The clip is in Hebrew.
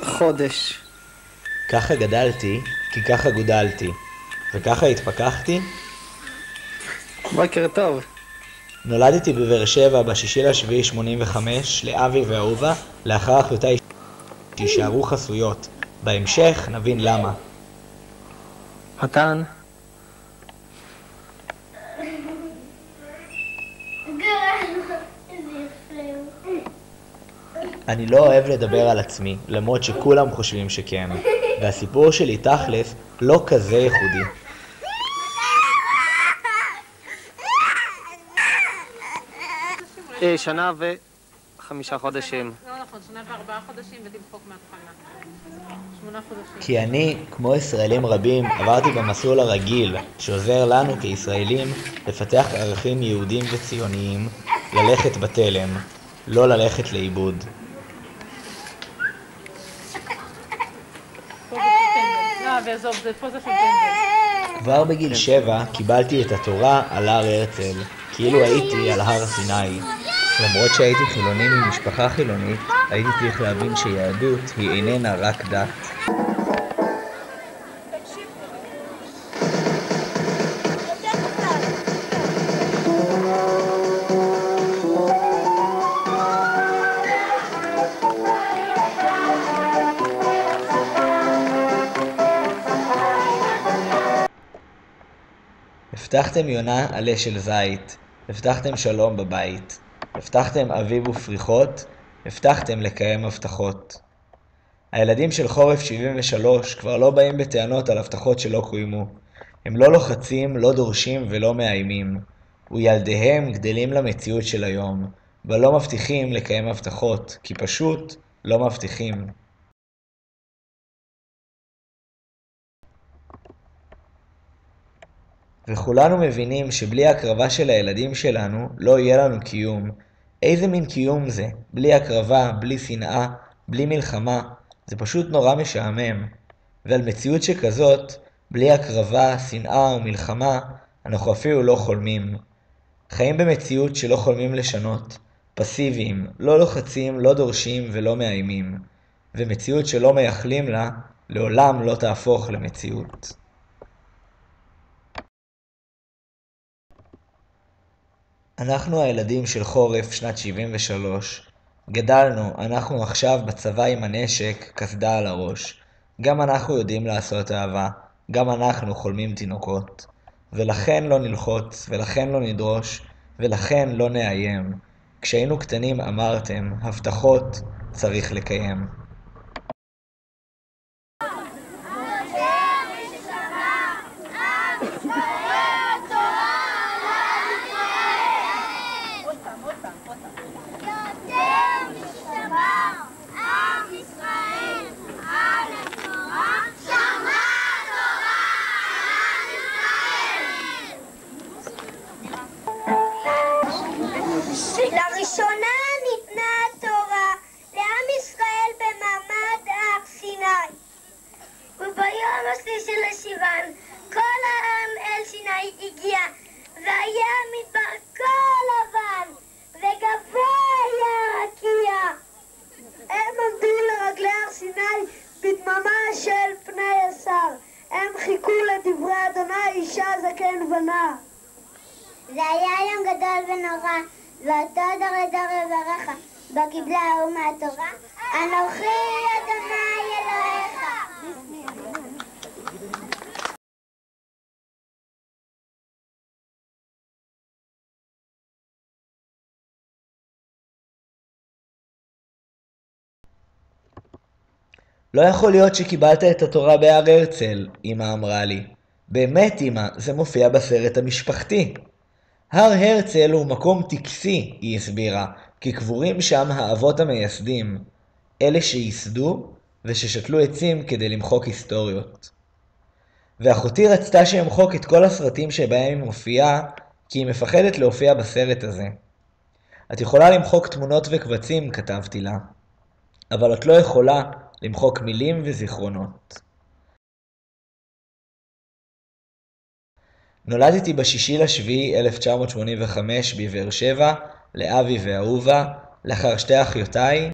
חודש. ככה גדלתי, כי ככה גודלתי. וככה התפכחתי? בוקר טוב. נולדתי בבאר שבע ב6/7/85 לאבי ואהובה, לאחר אחיותיי שישארו חסויות. בהמשך נבין למה. מתן. אני לא אוהב לדבר על עצמי, למרות שכולם חושבים שכן. והסיפור שלי תכלס לא כזה ייחודי. שנה ו5 חודשים. לא נכון, 1 ו4 חודשים ותמחוק מההתחלה. 8 חודשים. כי אני, כמו ישראלים רבים, עברתי במסלול הרגיל, שעוזר לנו כישראלים לפתח ערכים יהודיים וציוניים, ללכת בתלם, לא ללכת לאיבוד. כבר בגיל 7 קיבלתי את התורה על הר הרצל, כאילו הייתי על הר סיני. למרות שהייתי חילוני ממשפחה חילונית, הייתי צריך להבין שיהדות היא איננה רק דת. הבטחתם יונה עלה של זית, הבטחתם שלום בבית, הבטחתם אביב ופריחות, הבטחתם לקיים הבטחות. הילדים של חורף 73 כבר לא באים בטענות על הבטחות שלא קוימו. הם לא לוחצים, לא דורשים ולא מאיימים. וילדיהם גדלים למציאות של היום, ולא מבטיחים לקיים הבטחות, כי פשוט לא מבטיחים. וכולנו מבינים שבלי הקרבה של הילדים שלנו לא יהיה לנו קיום. איזה מין קיום זה? בלי הקרבה, בלי שנאה, בלי מלחמה. זה פשוט נורא משעמם. ועל מציאות שכזאת, בלי הקרבה, שנאה ומלחמה, אנחנו אפילו לא חולמים. חיים במציאות שלא חולמים לשנות. פסיביים, לא לוחצים, לא דורשים ולא מאיימים. ומציאות שלא מייחלים לה, לעולם לא תהפוך למציאות. אנחנו הילדים של חורף שנת 73. גדלנו, אנחנו עכשיו בצבא עם הנשק, קסדה על הראש. גם אנחנו יודעים לעשות אהבה, גם אנחנו חולמים תינוקות. ולכן לא נלחוץ, ולכן לא נדרוש, ולכן לא נאיים. כשהיינו קטנים אמרתם, הבטחות צריך לקיים. לראשונה ניתנה התורה לעם ישראל במעמד הר סיני, וביום השיא של השירן כל העם אל סיני הגיע, והיה מדבר כה לבן וגבוה היה הרקיע. הם עמדו לרגלי הר סיני בדממה של פני ישר, הם חיכו לדברי אדוני אישה זקן ונער. זה היה יום גדול ונורא, ואותו דור לדור יברך, בו קיבלה האומה התורה, אנוכי אדוני אלוהיך. לא יכול להיות שקיבלת את התורה בהר הרצל, אמא אמרה לי. באמת אמא, זה מופיע בסרט המשפחתי. הר הרצל הוא מקום טקסי, היא הסבירה, כי קבורים שם האבות המייסדים, אלה שייסדו וששתלו עצים כדי למחוק היסטוריות. ואחותי רצתה שימחוק את כל הסרטים שבהם היא מופיעה, כי היא מפחדת להופיע בסרט הזה. את יכולה למחוק תמונות וקבצים, כתבתי לה, אבל את לא יכולה למחוק מילים וזיכרונות. נולדתי ב6/7/1985 בבאר שבע, לאבי ואהובה, לאחר שתי אחיותיי,